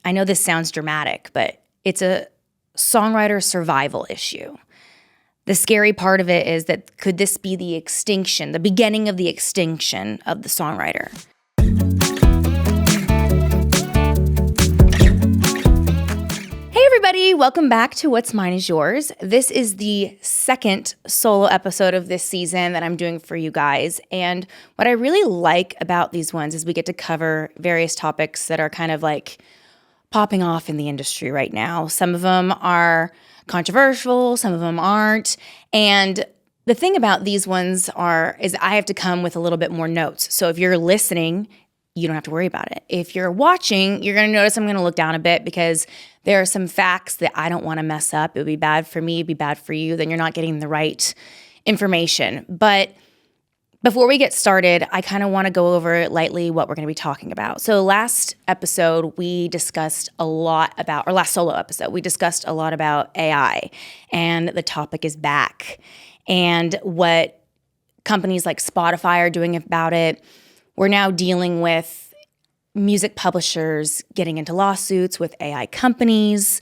I know this sounds dramatic, but it's a songwriter survival issue. The scary part of it is that could this be the extinction, the beginning of the extinction of the songwriter? Hey everybody, welcome back to What's Mine is Yours. This is the second solo episode of this season that I'm doing for you guys. And what I really like about these ones is we get to cover various topics that are kind of like popping off in the industry right now. Some of them are controversial, some of them aren't. And the thing about these ones is I have to come with a little bit more notes. So if you're listening, you don't have to worry about it. If you're watching, you're going to notice I'm going to look down a bit because there are some facts that I don't want to mess up. It would be bad for me, it'd be bad for you. Then you're not getting the right information. But before we get started, I kind of want to go over lightly what we're going to be talking about. So last episode, we discussed a lot about, or last solo episode, we discussed a lot about AI, and the topic is back, and what companies like Spotify are doing about it. We're now dealing with music publishers getting into lawsuits with AI companies.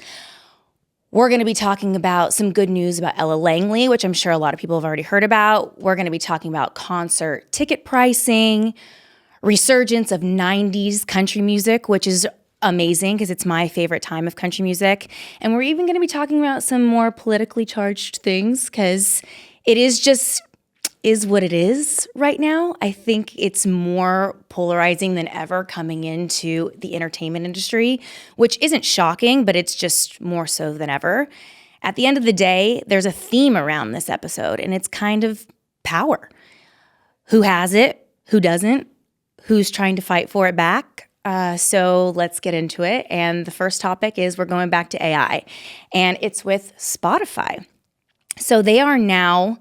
We're going to be talking about some good news about Ella Langley, which I'm sure a lot of people have already heard about. We're going to be talking about concert ticket pricing, resurgence of 90s country music, which is amazing because it's my favorite time of country music. And we're even going to be talking about some more politically charged things because it is what it is right now. I think it's more polarizing than ever coming into the entertainment industry, which isn't shocking, but it's just more so than ever. At the end of the day, there's a theme around this episode, and it's kind of power. Who has it? Who doesn't? Who's trying to fight for it back? So let's get into it. And the first topic is we're going back to AI, and it's with Spotify. So they are now,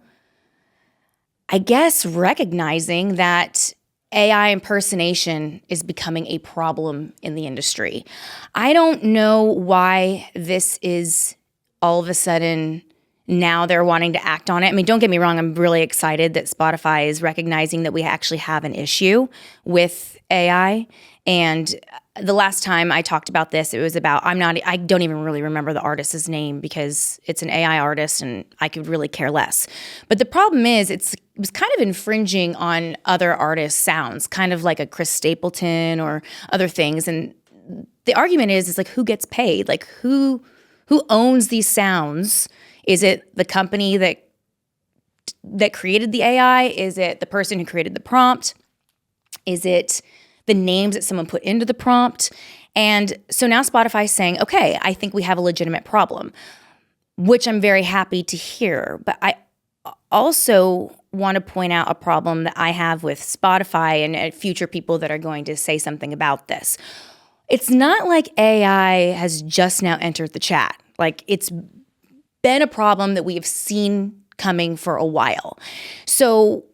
I guess, recognizing that AI impersonation is becoming a problem in the industry. I don't know why this is all of a sudden now they're wanting to act on it. I mean, don't get me wrong, I'm really excited that Spotify is recognizing that we actually have an issue with AI. And the last time I talked about this, it was about, I don't even really remember the artist's name because it's an AI artist and I could really care less. But the problem is it was kind of infringing on other artists' sounds, kind of like a Chris Stapleton or other things. And the argument is like, who gets paid? Like who owns these sounds? Is it the company that created the AI? Is it the person who created the prompt? Is it the names that someone put into the prompt? And so now Spotify is saying, okay, I think we have a legitimate problem, which I'm very happy to hear. But I also want to point out a problem that I have with Spotify and future people that are going to say something about this. It's not like AI has just now entered the chat. Like it's been a problem that we have seen coming for a while. So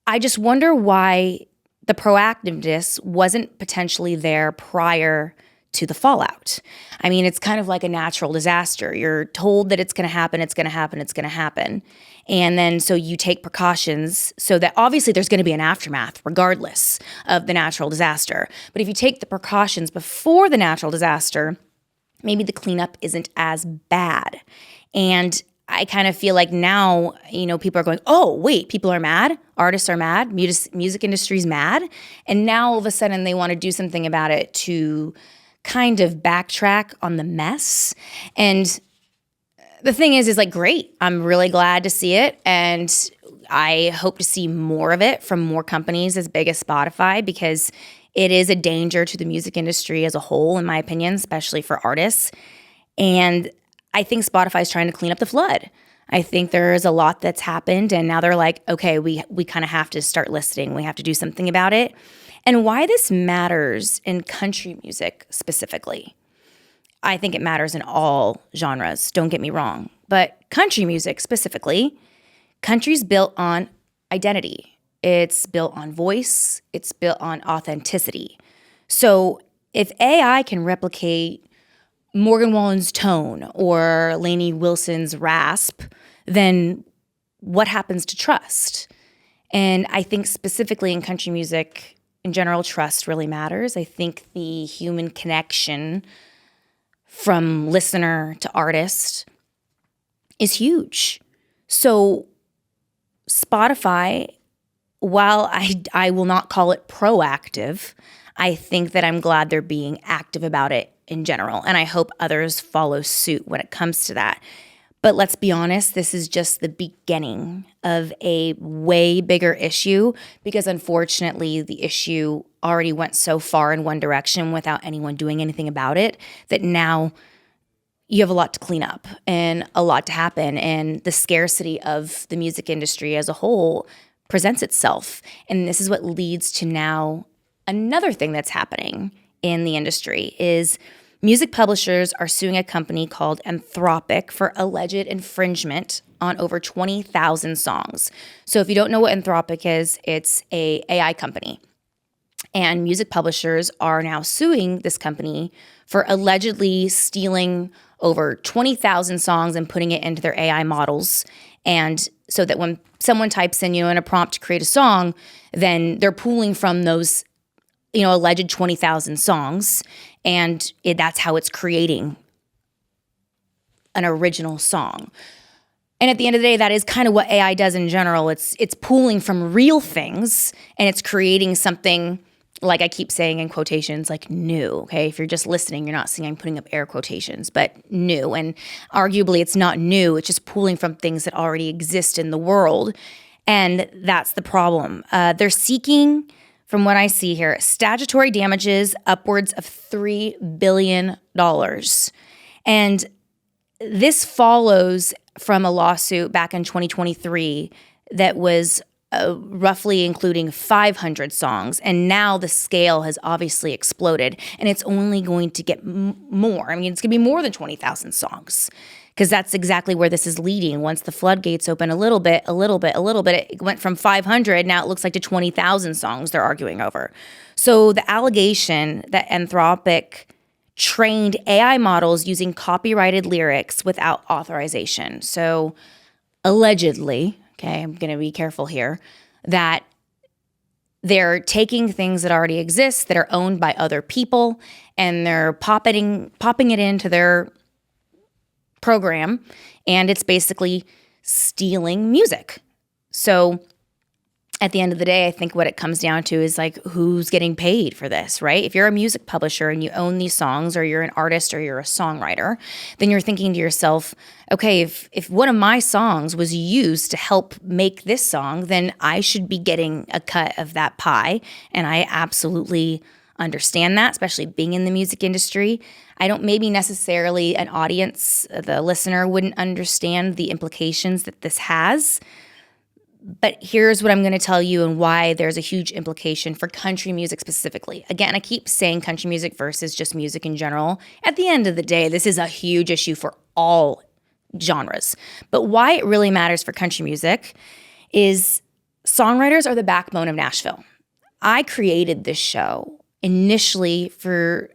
I just wonder why the proactiveness wasn't potentially there prior to the fallout. I mean, it's kind of like a natural disaster. You're told that it's going to happen, it's going to happen, it's going to happen. And then so you take precautions so that obviously there's going to be an aftermath regardless of the natural disaster. But if you take the precautions before the natural disaster, maybe the cleanup isn't as bad. And I kind of feel like now, people are going, oh, wait, people are mad. Artists are mad. Music industry's mad. And now all of a sudden they want to do something about it to kind of backtrack on the mess. And the thing is like, great. I'm really glad to see it. And I hope to see more of it from more companies as big as Spotify because it is a danger to the music industry as a whole, in my opinion, especially for artists. And I think Spotify is trying to clean up the flood. I think there's a lot that's happened, and now they're like, okay, we kind of have to start listening. We have to do something about it. And why this matters in country music specifically, I think it matters in all genres, don't get me wrong. But country music specifically, country's built on identity. It's built on voice. It's built on authenticity. So if AI can replicate Morgan Wallen's tone or Lainey Wilson's rasp, then what happens to trust? And I think specifically in country music, in general, trust really matters. I think the human connection from listener to artist is huge. So Spotify, while I will not call it proactive, I think that I'm glad they're being active about it in general. And I hope others follow suit when it comes to that. But let's be honest, this is just the beginning of a way bigger issue, because unfortunately the issue already went so far in one direction without anyone doing anything about it that now you have a lot to clean up and a lot to happen. And the scarcity of the music industry as a whole presents itself. And this is what leads to now another thing that's happening in the industry is music publishers are suing a company called Anthropic for alleged infringement on over 20,000 songs. So if you don't know what Anthropic is, it's a AI company. And music publishers are now suing this company for allegedly stealing over 20,000 songs and putting it into their AI models. And so that when someone types in, in a prompt to create a song, then they're pulling from those, alleged 20,000 songs. And that's how it's creating an original song. And at the end of the day, that is kind of what AI does in general. It's pulling from real things and it's creating something, like I keep saying in quotations, like new, okay? If you're just listening, you're not seeing I'm putting up air quotations, but new. And arguably it's not new, it's just pulling from things that already exist in the world. And that's the problem. They're seeking, from what I see here, statutory damages upwards of $3 billion. And this follows from a lawsuit back in 2023 that was roughly including 500 songs. And now the scale has obviously exploded and it's only going to get more. I mean, it's going to be more than 20,000 songs because that's exactly where this is leading. Once the floodgates open a little bit, it went from 500. Now it looks like to 20,000 songs they're arguing over. So the allegation that Anthropic trained AI models using copyrighted lyrics without authorization. So allegedly, okay, I'm going to be careful here, that they're taking things that already exist that are owned by other people and they're popping it into their program, and it's basically stealing music. So at the end of the day, I think what it comes down to is like, who's getting paid for this, right? If you're a music publisher and you own these songs, or you're an artist or you're a songwriter, then you're thinking to yourself, okay, if one of my songs was used to help make this song, then I should be getting a cut of that pie. And I absolutely understand that, especially being in the music industry. I don't maybe necessarily an audience, the listener wouldn't understand the implications that this has. But here's what I'm going to tell you and why there's a huge implication for country music specifically. Again, I keep saying country music versus just music in general. At the end of the day, this is a huge issue for all genres. But why it really matters for country music is songwriters are the backbone of Nashville. I created this show initially for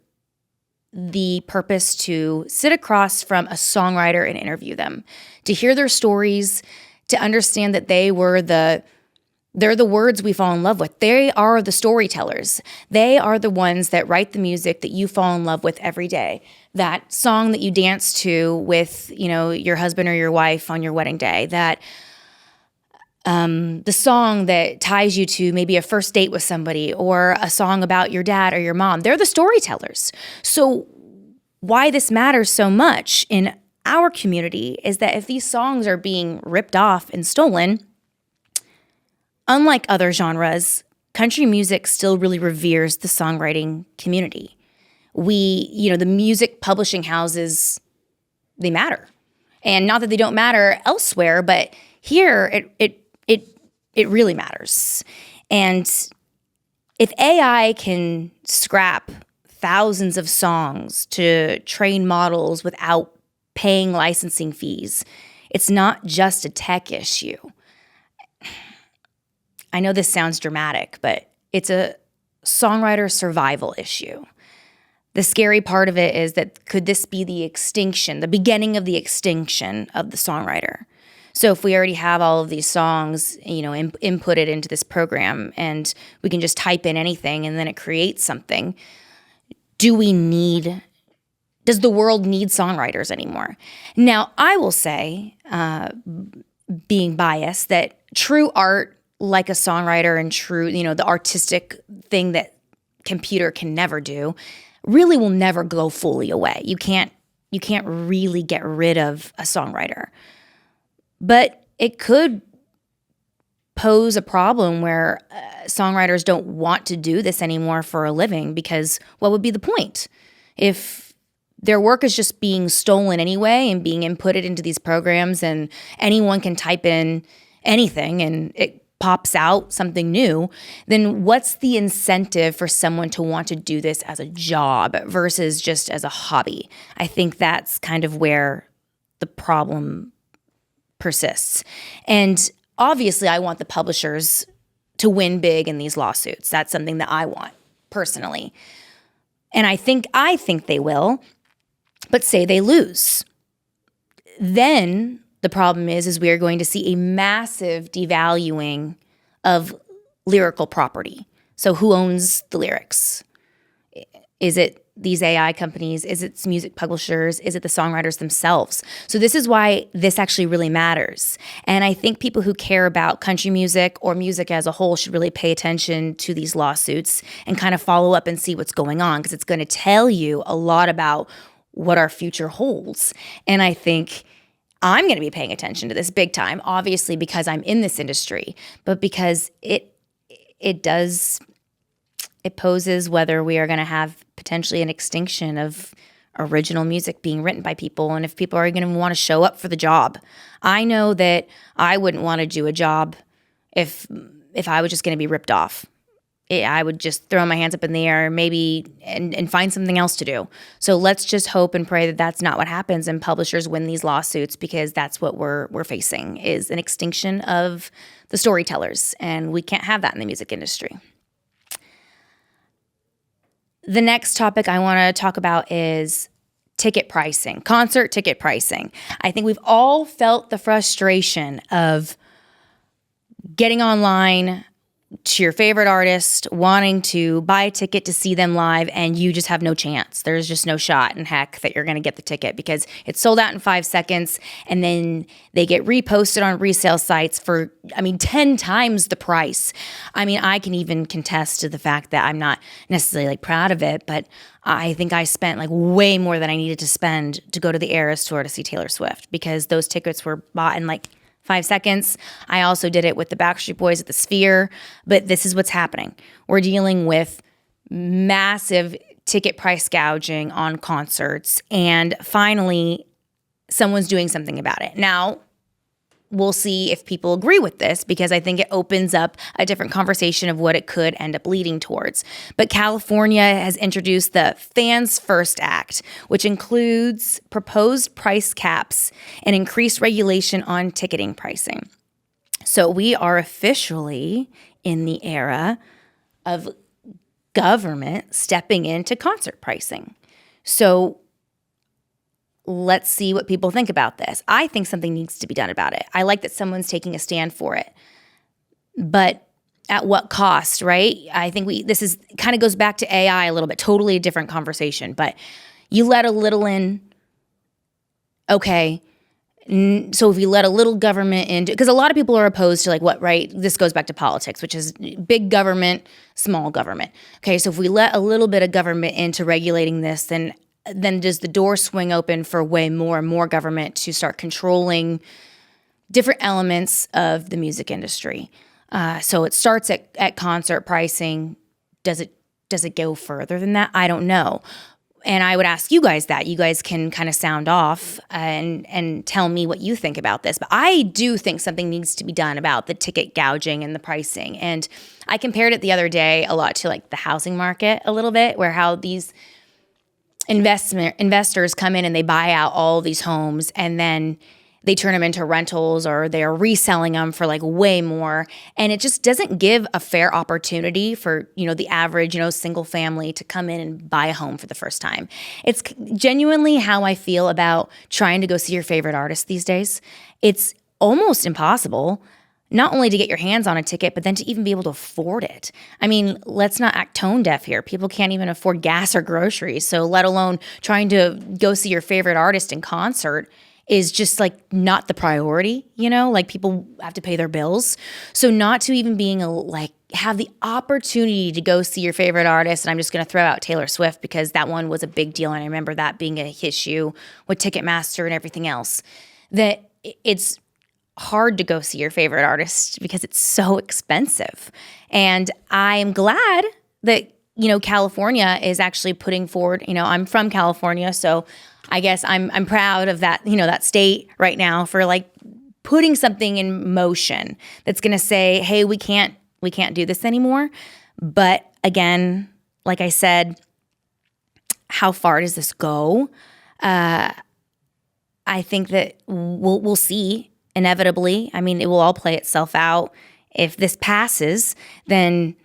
the purpose to sit across from a songwriter and interview them, to hear their stories, to understand that they're the words we fall in love with. They are the storytellers. They are the ones that write the music that you fall in love with every day. That song that you dance to with, your husband or your wife on your wedding day. That the song that ties you to maybe a first date with somebody, or a song about your dad or your mom. They're the storytellers. So why this matters so much in our community is that if these songs are being ripped off and stolen, unlike other genres, country music still really reveres the songwriting community. The music publishing houses, they matter. And not that they don't matter elsewhere, but here it really matters. And if AI can scrap thousands of songs to train models without paying licensing fees, it's not just a tech issue. I know this sounds dramatic, but it's a songwriter survival issue. The scary part of it is that could this be the beginning of the extinction of the songwriter? So if we already have all of these songs, inputted into this program, and we can just type in anything and then it creates something, does the world need songwriters anymore? Now, I will say, being biased, that true art, like a songwriter, and true, the artistic thing that computer can never do, really will never go fully away. You can't really get rid of a songwriter. But it could pose a problem where songwriters don't want to do this anymore for a living, because what would be the point? If their work is just being stolen anyway and being inputted into these programs, and anyone can type in anything and it pops out something new, then what's the incentive for someone to want to do this as a job versus just as a hobby? I think that's kind of where the problem persists. And obviously, I want the publishers to win big in these lawsuits. That's something that I want personally. And I think they will, but say they lose. Then the problem is we are going to see a massive devaluing of lyrical property. So who owns the lyrics? Is it these AI companies? Is it music publishers? Is it the songwriters themselves? So this is why this actually really matters. And I think people who care about country music or music as a whole should really pay attention to these lawsuits and kind of follow up and see what's going on, because it's going to tell you a lot about what our future holds. And I think I'm going to be paying attention to this big time, obviously because I'm in this industry, but because it poses whether we are going to have potentially an extinction of original music being written by people, and if people are going to want to show up for the job. I know that I wouldn't want to do a job if I was just going to be ripped off. I would just throw my hands up in the air maybe and find something else to do. So let's just hope and pray that that's not what happens and publishers win these lawsuits, because that's what we're facing, is an extinction of the storytellers, and we can't have that in the music industry. The next topic I want to talk about is ticket pricing, concert ticket pricing. I think we've all felt the frustration of getting online to your favorite artist, wanting to buy a ticket to see them live, and you just have no chance. There's just no shot in heck that you're going to get the ticket, because it's sold out in 5 seconds, and then they get reposted on resale sites for, 10 times the price. I can even contest to the fact that I'm not necessarily proud of it, but I think I spent way more than I needed to spend to go to the Eras tour to see Taylor Swift, because those tickets were bought in 5 seconds. I also did it with the Backstreet Boys at the Sphere, but this is what's happening. We're dealing with massive ticket price gouging on concerts, and finally, someone's doing something about it. Now, we'll see if people agree with this, because I think it opens up a different conversation of what it could end up leading towards. But California has introduced the Fans First Act, which includes proposed price caps and increased regulation on ticketing pricing. So we are officially in the era of government stepping into concert pricing. So let's see what people think about this. I think something needs to be done about it. I like that someone's taking a stand for it. But at what cost, right? I think this kind of goes back to AI a little bit, totally a different conversation. But you let a little in, okay. So if you let a little government in, because a lot of people are opposed to right? This goes back to politics, which is big government, small government. Okay, so if we let a little bit of government into regulating this, then does the door swing open for way more and more government to start controlling different elements of the music industry? So it starts at concert pricing. Does it go further than that? I don't know. And I would ask you guys that. You guys can kind of sound off and tell me what you think about this. But I do think something needs to be done about the ticket gouging and the pricing. And I compared it the other day a lot to the housing market a little bit, where how these investors come in and they buy out all these homes, and then they turn them into rentals, or they're reselling them for way more. And it just doesn't give a fair opportunity for, the average, single family to come in and buy a home for the first time. It's genuinely how I feel about trying to go see your favorite artist these days. It's almost impossible not only to get your hands on a ticket, but then to even be able to afford it. I mean, let's not act tone deaf here. People can't even afford gas or groceries. So let alone trying to go see your favorite artist in concert is just like not the priority, like people have to pay their bills. So not to even being have the opportunity to go see your favorite artist. And I'm just going to throw out Taylor Swift because that one was a big deal. And I remember that being a issue with Ticketmaster and everything else, that it's hard to go see your favorite artist because it's so expensive. And I am glad that, California is actually putting forward, I'm from California, so I guess I'm proud of that, that state right now for like putting something in motion that's going to say, hey, we can't do this anymore. But again, like I said, how far does this go? I think that we'll see inevitably. I mean, it will all play itself out. If this passes, then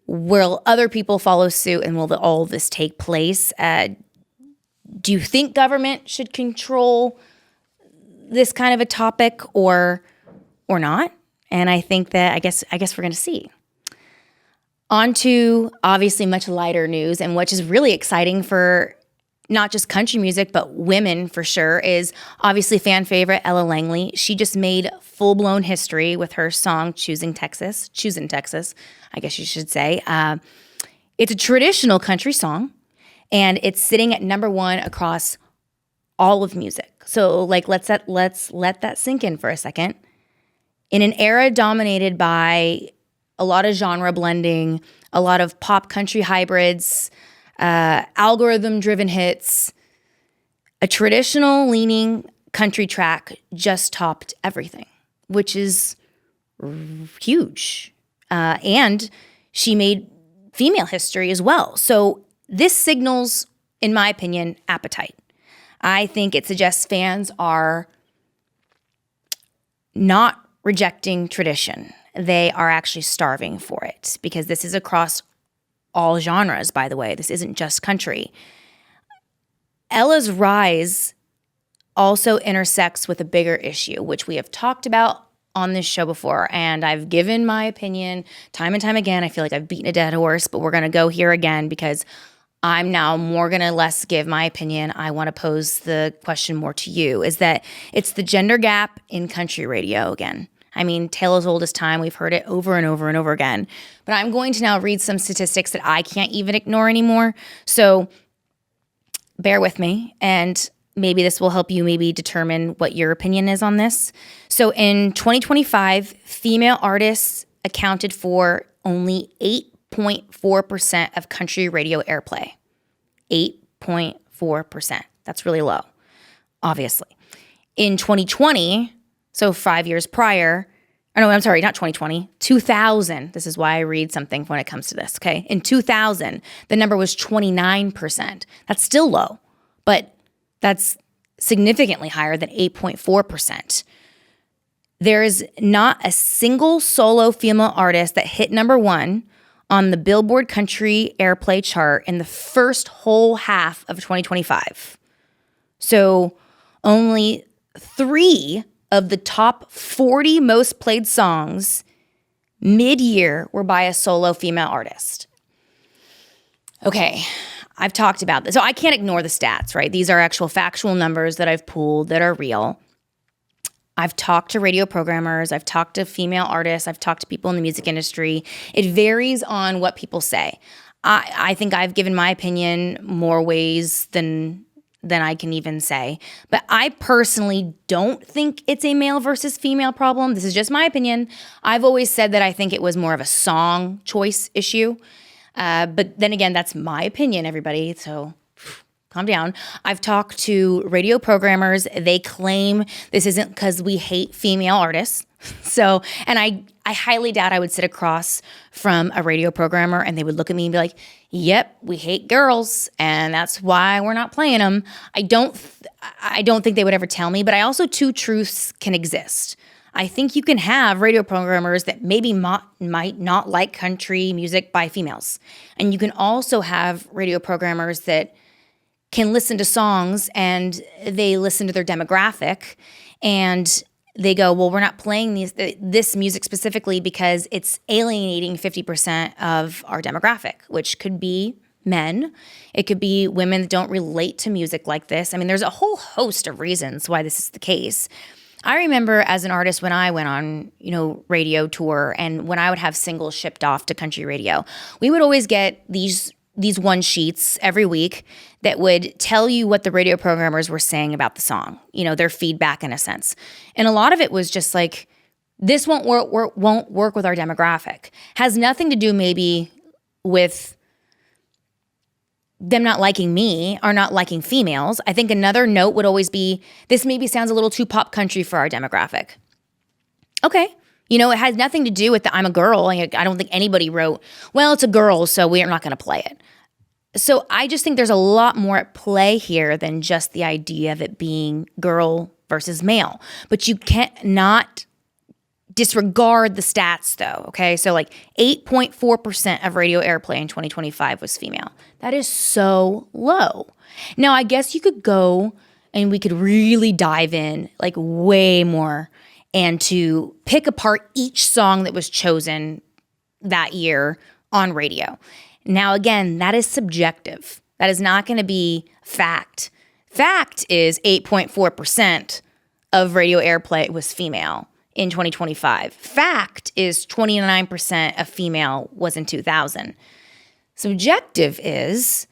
will other people follow suit and will all this take place? Do you think government should control this kind of a topic or not? And I think that I guess we're going to see. On to obviously much lighter news, and which is really exciting for not just country music, but women for sure, is obviously fan favorite Ella Langley. She just made full-blown history with her song Choosing Texas, I guess you should say. It's a traditional country song, and it's sitting at number 1 across all of music. So let's let that sink in for a second. In an era dominated by a lot of genre blending, a lot of pop country hybrids, algorithm-driven hits, a traditional-leaning country track just topped everything, which is huge. And she made female history as well. So this signals, in my opinion, appetite. I think it suggests fans are not rejecting tradition. They are actually starving for it because this is across all genres, by the way. This isn't just country. Ella's rise also intersects with a bigger issue, which we have talked about on this show before, and I've given my opinion time and time again. I feel like I've beaten a dead horse, but we're going to go here again because I'm now more going to less give my opinion. I want to pose the question more to you, is that it's the gender gap in country radio again. I mean, tale as old as time. We've heard it over and over and over again. But I'm going to now read some statistics that I can't even ignore anymore. So bear with me, and maybe this will help you maybe determine what your opinion is on this. So in 2025, female artists accounted for only 8.4% of country radio airplay. 8.4%. That's really low, obviously. In 2020, so 5 years prior, or no, I'm sorry, not 2020, 2000. This is why I read something when it comes to this, okay? In 2000, the number was 29%. That's still low, but that's significantly higher than 8.4%. There is not a single solo female artist that hit number 1 on the Billboard Country Airplay chart in the first whole half of 2025. So only 3 of the top 40 most played songs mid-year were by a solo female artist. Okay, I've talked about this. So I can't ignore the stats, right? These are actual factual numbers that I've pulled that are real. I've talked to radio programmers. I've talked to female artists. I've talked to people in the music industry. It varies on what people say. I think I've given my opinion more ways than I can even say. But I personally don't think it's a male versus female problem. This is just my opinion. I've always said that I think it was more of a song choice issue. But then again, that's my opinion, everybody. So calm down. I've talked to radio programmers. They claim this isn't because we hate female artists. So, and I highly doubt I would sit across from a radio programmer and they would look at me and be like, yep, we hate girls and that's why we're not playing them. I don't think they would ever tell me, but I also, two truths can exist. I think you can have radio programmers that maybe might not like country music by females. And you can also have radio programmers that can listen to songs and they listen to their demographic and they go, well, we're not playing this music specifically because it's alienating 50% of our demographic, which could be men. It could be women that don't relate to music like this. I mean, there's a whole host of reasons why this is the case. I remember as an artist when I went on, radio tour and when I would have singles shipped off to country radio, we would always get these one sheets every week that would tell you what the radio programmers were saying about the song, their feedback in a sense. And a lot of it was just like, this won't work with our demographic. Has nothing to do maybe with them not liking me or not liking females. I think another note would always be, this maybe sounds a little too pop country for our demographic. Okay. It has nothing to do with the I'm a girl. I don't think anybody wrote, well, it's a girl, so we're not going to play it. So I just think there's a lot more at play here than just the idea of it being girl versus male. But you can't not disregard the stats though, okay? So 8.4% of radio airplay in 2025 was female. That is so low. Now, I guess you could go and we could really dive in way more and to pick apart each song that was chosen that year on radio. Now, again, that is subjective. That is not going to be fact. Fact is 8.4% of radio airplay was female in 2025. Fact is 29% of female was in 2000. Subjective is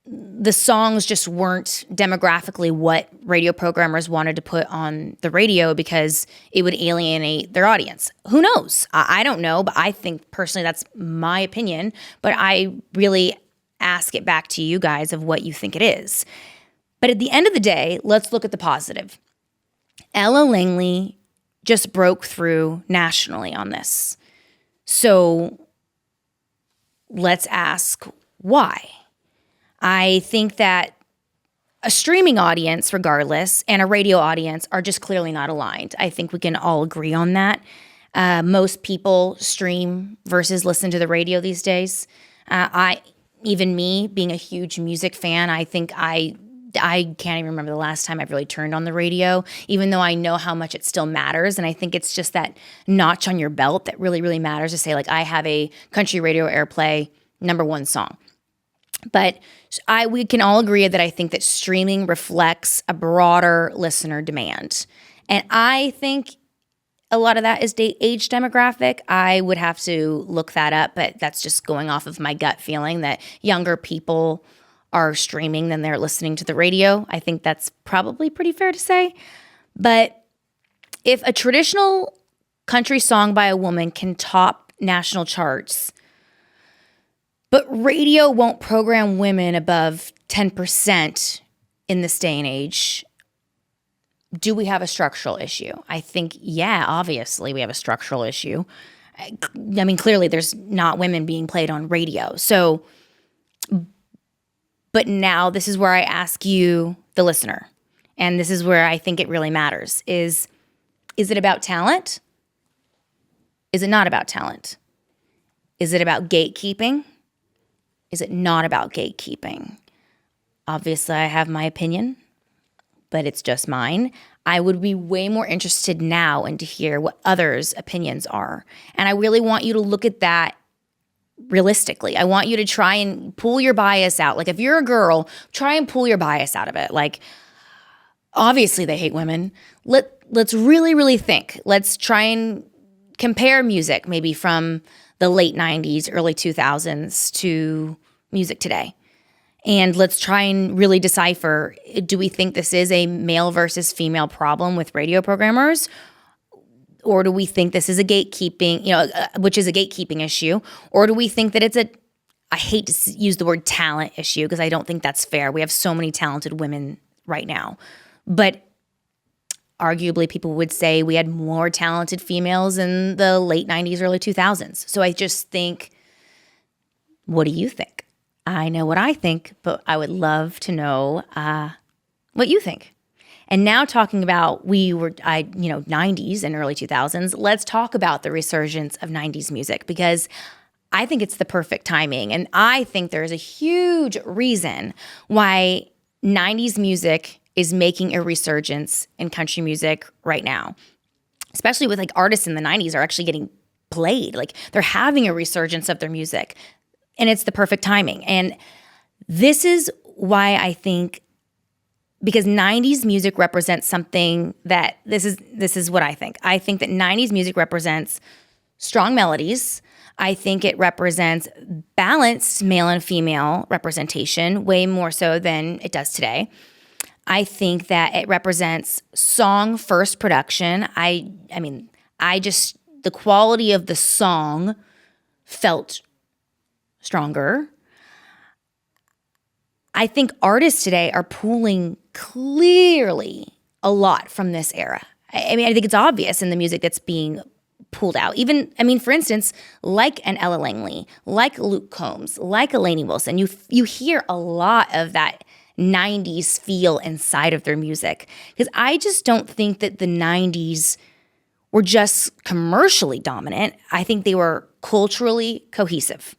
the songs just weren't demographically what radio programmers wanted to put on the radio because it would alienate their audience. Who knows? I don't know, but I think personally that's my opinion. But I really ask it back to you guys of what you think it is. But at the end of the day, let's look at the positive. Ella Langley just broke through nationally on this. So let's ask why. I think that a streaming audience, regardless, and a radio audience are just clearly not aligned. I think we can all agree on that. Most people stream versus listen to the radio these days. Even me, being a huge music fan, I think I can't even remember the last time I've really turned on the radio, even though I know how much it still matters. And I think it's just that notch on your belt that really, really matters to say, I have a country radio airplay #1 song. But we can all agree that I think that streaming reflects a broader listener demand. And I think a lot of that is age demographic. I would have to look that up, but that's just going off of my gut feeling that younger people are streaming than they're listening to the radio. I think that's probably pretty fair to say. But if a traditional country song by a woman can top national charts, but radio won't program women above 10% in this day and age, do we have a structural issue? I think, yeah, obviously we have a structural issue. I mean, clearly there's not women being played on radio. So, but now this is where I ask you, the listener, and this is where I think it really matters, is it about talent? Is it not about talent? Is it about gatekeeping? Is it not about gatekeeping? Obviously, I have my opinion, but it's just mine. I would be way more interested now and to hear what others' opinions are. And I really want you to look at that realistically. I want you to try and pull your bias out. If you're a girl, try and pull your bias out of it. Obviously they hate women. Let's really, really think. Let's try and compare music maybe from the late 90s, early 2000s to music today. And let's try and really decipher, do we think this is a male versus female problem with radio programmers? Or do we think this is a gatekeeping, which is a gatekeeping issue? Or do we think that it's I hate to use the word talent issue because I don't think that's fair. We have so many talented women right now. But arguably people would say we had more talented females in the late 90s, early 2000s. So I just think, what do you think? I know what I think, but I would love to know what you think. And now talking about 90s and early 2000s, let's talk about the resurgence of 90s music because I think it's the perfect timing. And I think there's a huge reason why 90s music is making a resurgence in country music right now, especially with like artists in the 90s are actually getting played. Like they're having a resurgence of their music, and it's the perfect timing. And this is why I think, because 90s music represents something that this is what I think. I think that 90s music represents strong melodies. I think it represents balanced male and female representation way more so than it does today. I think that it represents song first production. I mean, the quality of the song felt stronger. I think artists today are pulling clearly a lot from this era. I mean, I think it's obvious in the music that's being pulled out. Even, I mean, for instance, like an Ella Langley, like Luke Combs, like a Lainey Wilson, you hear a lot of that 90s feel inside of their music. Because I just don't think that the 90s were just commercially dominant. I think they were culturally cohesive.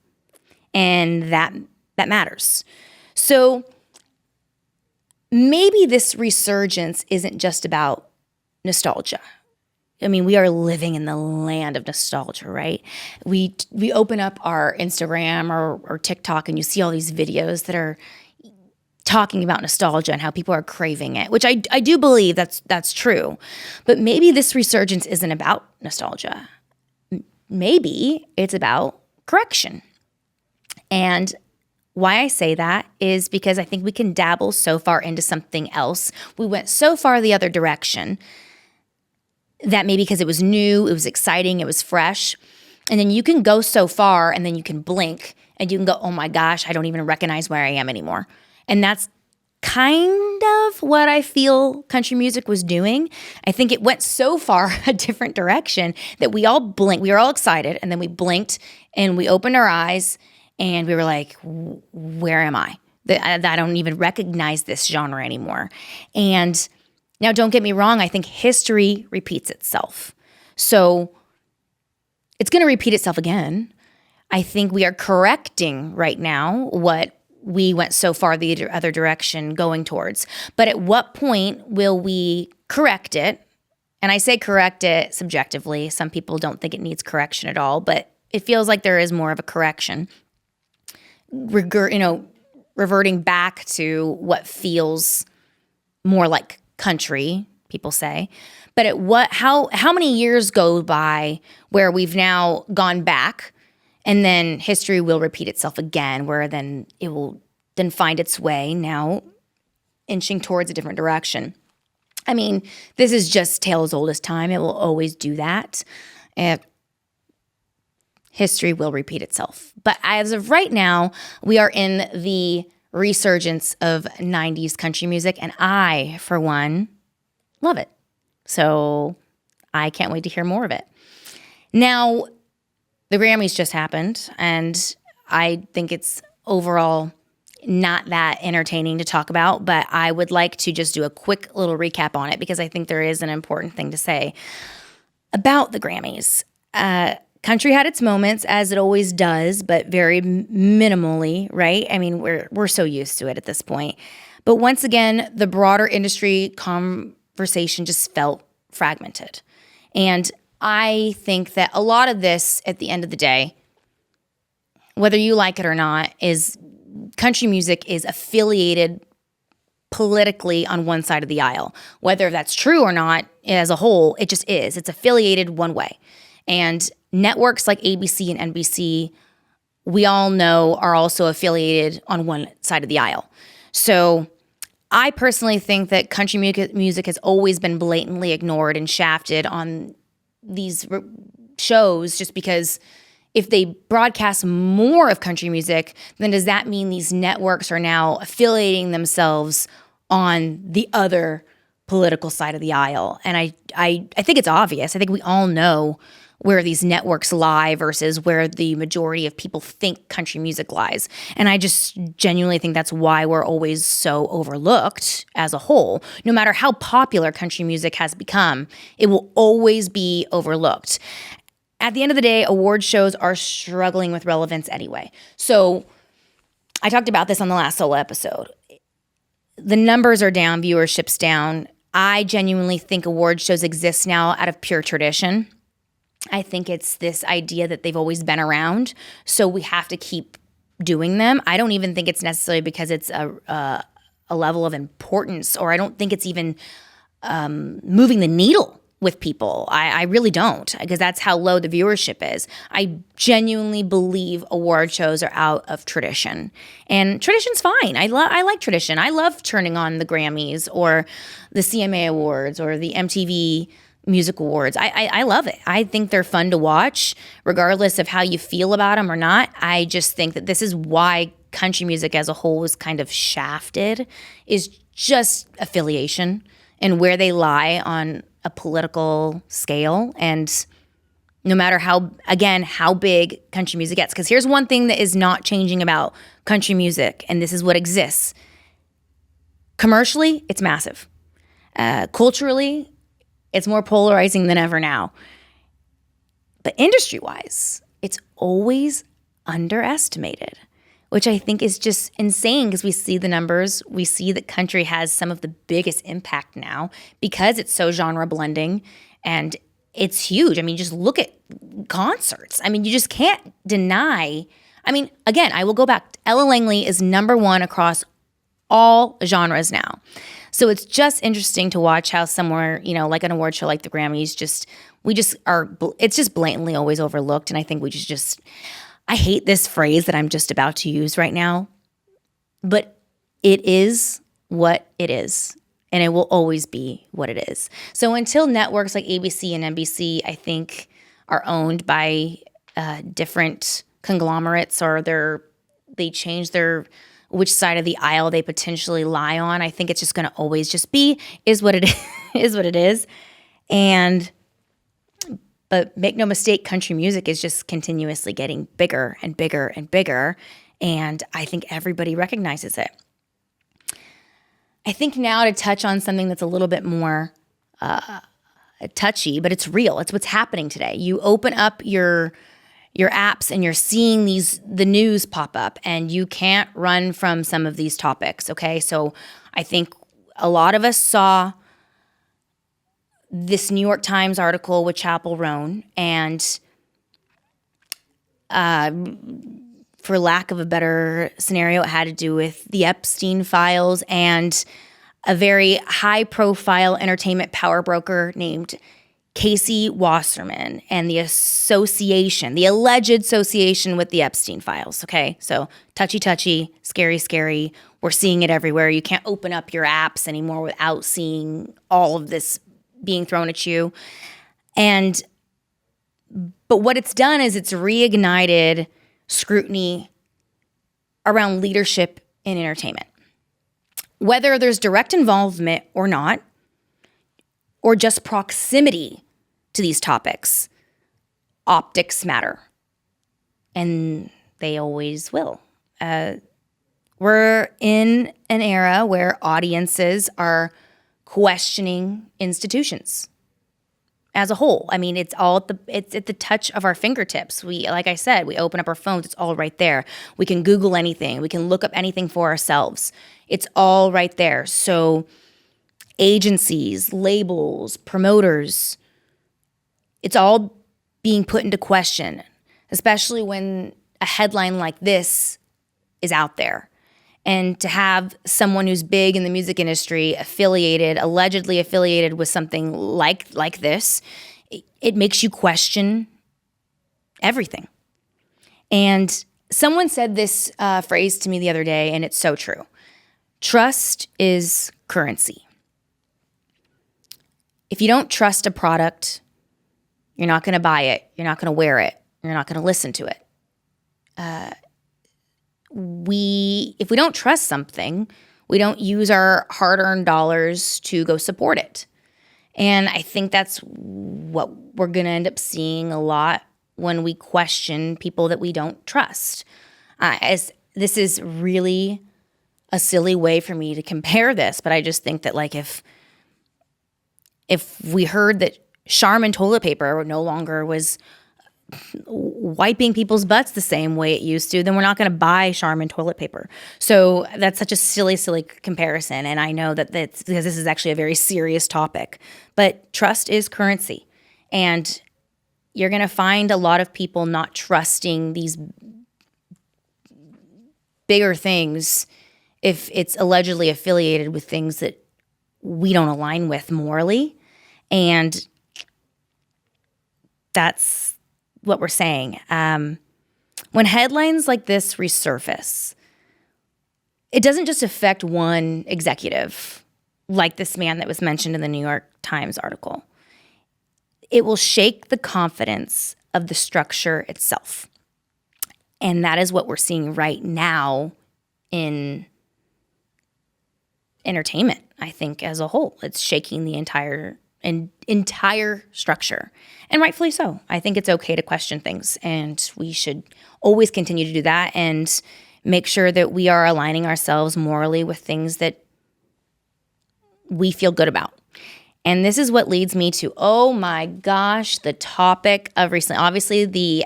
And that matters. So maybe this resurgence isn't just about nostalgia. I mean, we are living in the land of nostalgia, right? We open up our Instagram or TikTok and you see all these videos that are talking about nostalgia and how people are craving it, which I do believe that's true. But maybe this resurgence isn't about nostalgia. Maybe it's about correction. And why I say that is because I think we can dabble so far into something else. We went so far the other direction that maybe because it was new, it was exciting, it was fresh. And then you can go so far and then you can blink and you can go, oh my gosh, I don't even recognize where I am anymore. And that's kind of what I feel country music was doing. I think it went so far a different direction that we all blinked. We were all excited and then we blinked and we opened our eyes and we were like, where am I? I don't even recognize this genre anymore. And now, don't get me wrong, I think history repeats itself. So it's going to repeat itself again. I think we are correcting right now what we went so far the other direction going towards. But at what point will we correct it? And I say correct it subjectively. Some people don't think it needs correction at all, but it feels like there is more of a correction. Reverting back to what feels more like country, people say. But how many years go by where we've now gone back and then history will repeat itself again, where then it will then find its way now inching towards a different direction. I mean, this is just tale as old as time. It will always do that. History will repeat itself. But as of right now, we are in the resurgence of 90s country music, and I, for one, love it. So I can't wait to hear more of it. Now, the Grammys just happened, and I think it's overall not that entertaining to talk about, but I would like to just do a quick little recap on it because I think there is an important thing to say about the Grammys. Country had its moments, as it always does, but very minimally, right? I mean, we're so used to it at this point. But once again, the broader industry conversation just felt fragmented. And I think that a lot of this, at the end of the day, whether you like it or not, is country music is affiliated politically on one side of the aisle. Whether that's true or not, as a whole, it just is. It's affiliated one way. And networks like ABC and NBC, we all know, are also affiliated on one side of the aisle. So I personally think that country music has always been blatantly ignored and shafted on these shows just because if they broadcast more of country music, then does that mean these networks are now affiliating themselves on the other political side of the aisle? And I think it's obvious. I think we all know where these networks lie versus where the majority of people think country music lies. And I just genuinely think that's why we're always so overlooked as a whole. No matter how popular country music has become, it will always be overlooked. At the end of the day, award shows are struggling with relevance anyway. So I talked about this on the last solo episode. the numbers are down, viewership's down. I genuinely think award shows exist now out of pure tradition. I think it's this idea that they've always been around, so we have to keep doing them. I don't even think it's necessarily because it's a level of importance, or I don't think it's even moving the needle with people. I really don't, because that's how low the viewership is. I genuinely believe award shows are out of tradition, and tradition's fine. I like tradition. I love turning on the Grammys or the CMA Awards or the MTV Music Awards. I love it. I think they're fun to watch, regardless of how you feel about them or not. I just think that this is why country music as a whole was kind of shafted, is just affiliation and where they lie on a political scale. And no matter how big country music gets, because here's one thing that is not changing about country music, and this is what exists. Commercially, it's massive. Culturally, it's more polarizing than ever now. But industry-wise, it's always underestimated, which I think is just insane, because we see the numbers. We see that country has some of the biggest impact now because it's so genre blending, and it's huge. I mean, just look at concerts. I mean, you just can't deny. I mean, again, I will go back. Ella Langley is number one across all genres now. So it's just interesting to watch how somewhere, like an award show like the Grammys, it's just blatantly always overlooked. And I think we just I hate this phrase that I'm just about to use right now, but it is what it is, and it will always be what it is. So until networks like ABC and NBC, I think, are owned by different conglomerates, or they change which side of the aisle they potentially lie on, I think it's just going to always just is what it is what it is. But make no mistake, country music is just continuously getting bigger and bigger and bigger, and I think everybody recognizes it. I think now to touch on something that's a little bit more touchy, but it's real. It's what's happening today. You open up your apps and you're seeing the news pop up, and you can't run from some of these topics, okay? So I think a lot of us saw this New York Times article with Chappell Roan, and for lack of a better scenario, it had to do with the Epstein files and a very high-profile entertainment power broker named Casey Wasserman and the alleged association with the Epstein files, okay? So touchy, scary. We're seeing it everywhere. You can't open up your apps anymore without seeing all of this being thrown at you. But what it's done is it's reignited scrutiny around leadership in entertainment. Whether there's direct involvement or not, or just proximity to these topics, optics matter. And they always will. We're in an era where audiences are questioning institutions as a whole. I mean, it's at the touch of our fingertips. Like I said, we open up our phones, it's all right there. We can Google anything. We can look up anything for ourselves. It's all right there. So agencies, labels, promoters, it's all being put into question, especially when a headline like this is out there. And to have someone who's big in the music industry allegedly affiliated with something like this, it makes you question everything. And someone said this phrase to me the other day, and it's so true. Trust is currency. If you don't trust a product, you're not going to buy it. You're not going to wear it. You're not going to listen to it. If we don't trust something, we don't use our hard-earned dollars to go support it. And I think that's what we're going to end up seeing a lot when we question people that we don't trust. As this is really a silly way for me to compare this, but I just think that like if we heard that Charmin toilet paper no longer was wiping people's butts the same way it used to, then we're not going to buy Charmin toilet paper. So that's such a silly comparison. And I know that's because this is actually a very serious topic. But trust is currency. And you're going to find a lot of people not trusting these bigger things if it's allegedly affiliated with things that we don't align with morally. And that's what we're saying. When headlines like this resurface, it doesn't just affect one executive, like this man that was mentioned in the New York Times article. It will shake the confidence of the structure itself. And that is what we're seeing right now in entertainment, I think, as a whole. It's shaking the entire structure. And rightfully so. I think it's okay to question things, and we should always continue to do that and make sure that we are aligning ourselves morally with things that we feel good about. And this is what leads me to, oh my gosh, the topic of recently. Obviously, the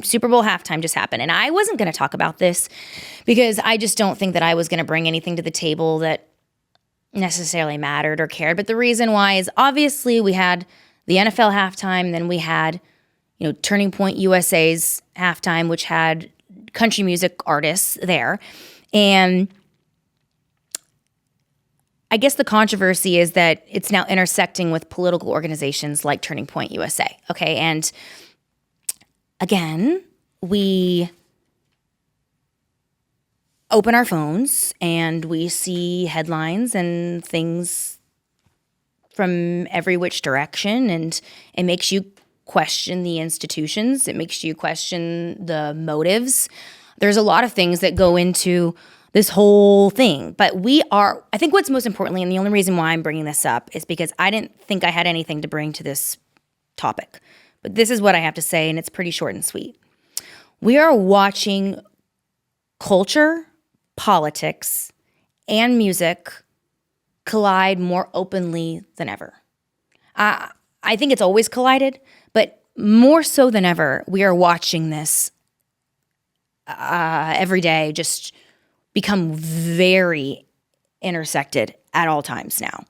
Super Bowl halftime just happened. And I wasn't going to talk about this because I just don't think that I was going to bring anything to the table that necessarily mattered or cared. But the reason why is obviously we had the NFL halftime, then we had, Turning Point USA's halftime, which had country music artists there. And I guess the controversy is that it's now intersecting with political organizations like Turning Point USA. Okay. And again, we open our phones and we see headlines and things from every which direction, and it makes you question the institutions. It makes you question the motives. There's a lot of things that go into this whole thing. But I think what's most importantly, and the only reason why I'm bringing this up is because I didn't think I had anything to bring to this topic. But this is what I have to say, and it's pretty short and sweet. We are watching culture, politics, and music collide more openly than ever. I think it's always collided, but more so than ever, we are watching this every day just become very intersected at all times now.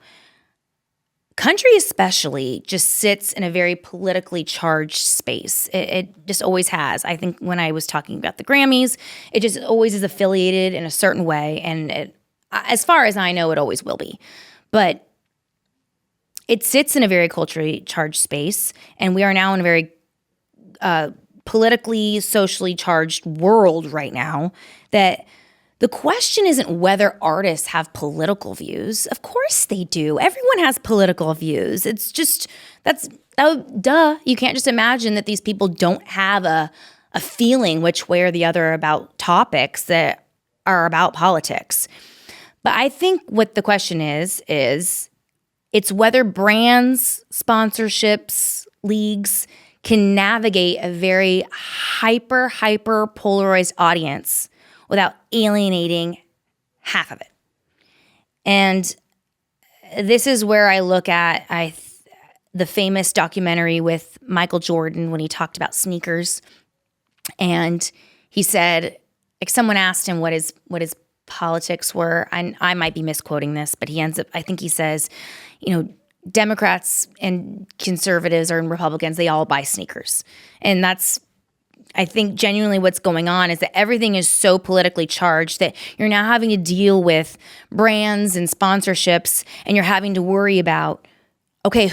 Country especially just sits in a very politically charged space. It just always has. I think when I was talking about the Grammys, it just always is affiliated in a certain way. And as far as I know, it always will be. But it sits in a very culturally charged space. And we are now in a very politically, socially charged world right now that the question isn't whether artists have political views. Of course they do. Everyone has political views. It's just, duh. You can't just imagine that these people don't have a feeling which way or the other about topics that are about politics. But I think what the question is it's whether brands, sponsorships, leagues can navigate a very hyper polarized audience without alienating half of it. And this is where I look at the famous documentary with Michael Jordan when he talked about sneakers. And he said, like, someone asked him what his politics were. I might be misquoting this, but I think he says, Democrats and conservatives and Republicans, they all buy sneakers. And that's, I think, genuinely what's going on is that everything is so politically charged that you're now having to deal with brands and sponsorships, and you're having to worry about, okay,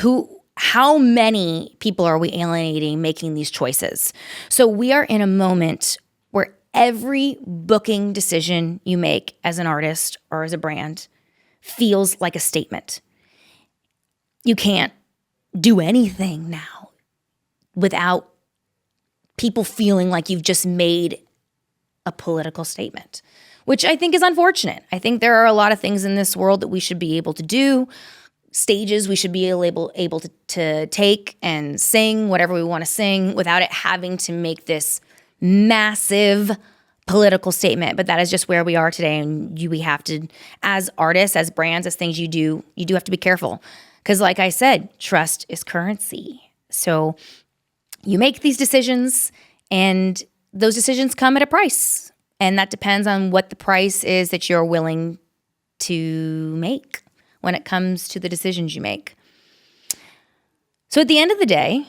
how many people are we alienating making these choices? So we are in a moment where every booking decision you make as an artist or as a brand feels like a statement. You can't do anything now without people feeling like you've just made a political statement, which I think is unfortunate. I think there are a lot of things in this world that we should be able to do, stages we should be able to take and sing whatever we want to sing without it having to make this massive political statement. But that is just where we are today, and we have to, as artists, as brands, as things you do have to be careful. Because like I said, trust is currency. So you make these decisions, and those decisions come at a price. And that depends on what the price is that you're willing to make when it comes to the decisions you make. So at the end of the day,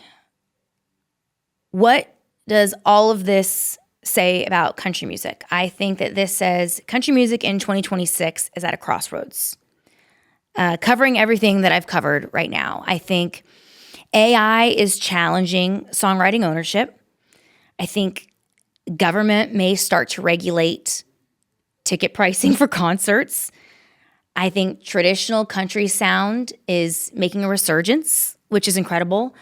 what does all of this say about country music? I think that this says country music in 2026 is at a crossroads. Covering everything that I've covered right now, I think AI is challenging songwriting ownership. I think government may start to regulate ticket pricing for concerts. I think traditional country sound is making a resurgence, which is incredible.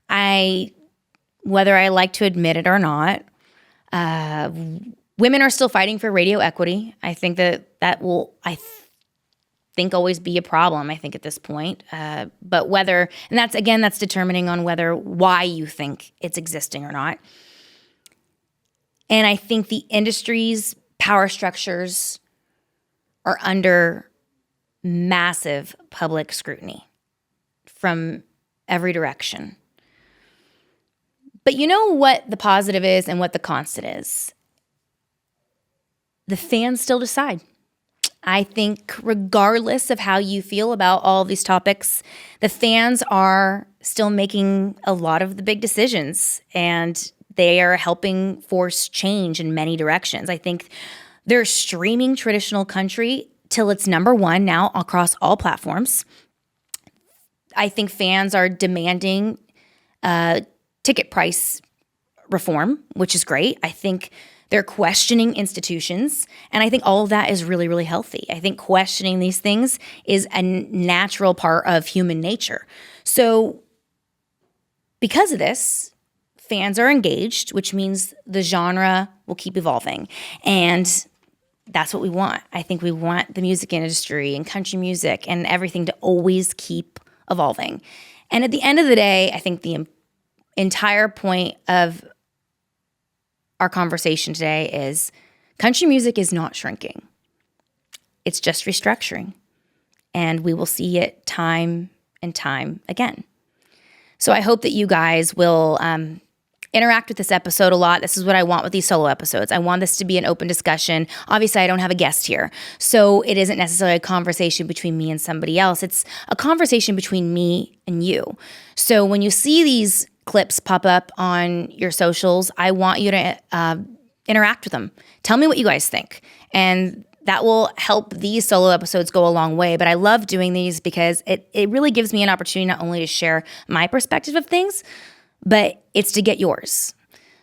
Whether I like to admit it or not, women are still fighting for radio equity. I think that will, think always be a problem, I think, at this point. But whether, and that's determining on why you think it's existing or not. And I think the industry's power structures are under massive public scrutiny from every direction. But you know what the positive is and what the constant is? The fans still decide. I think regardless of how you feel about all of these topics, the fans are still making a lot of the big decisions, and they are helping force change in many directions. I think they're streaming traditional country till it's number one now across all platforms. I think fans are demanding ticket price reform, which is great. I think they're questioning institutions, and I think all of that is really, really healthy. I think questioning these things is a natural part of human nature. So because of this, fans are engaged, which means the genre will keep evolving. And that's what we want. I think we want the music industry and country music and everything to always keep evolving. And at the end of the day, I think the entire point of our conversation today is country music is not shrinking. It's just restructuring. And we will see it time and time again. So I hope that you guys will interact with this episode a lot. This is what I want with these solo episodes. I want this to be an open discussion. Obviously, I don't have a guest here, so it isn't necessarily a conversation between me and somebody else. It's a conversation between me and you. So when you see these clips pop up on your socials, I want you to interact with them. Tell me what you guys think. And that will help these solo episodes go a long way. But I love doing these because it really gives me an opportunity not only to share my perspective of things, but it's to get yours.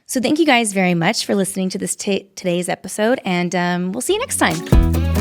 So thank you guys very much for listening to this today's episode, and we'll see you next time.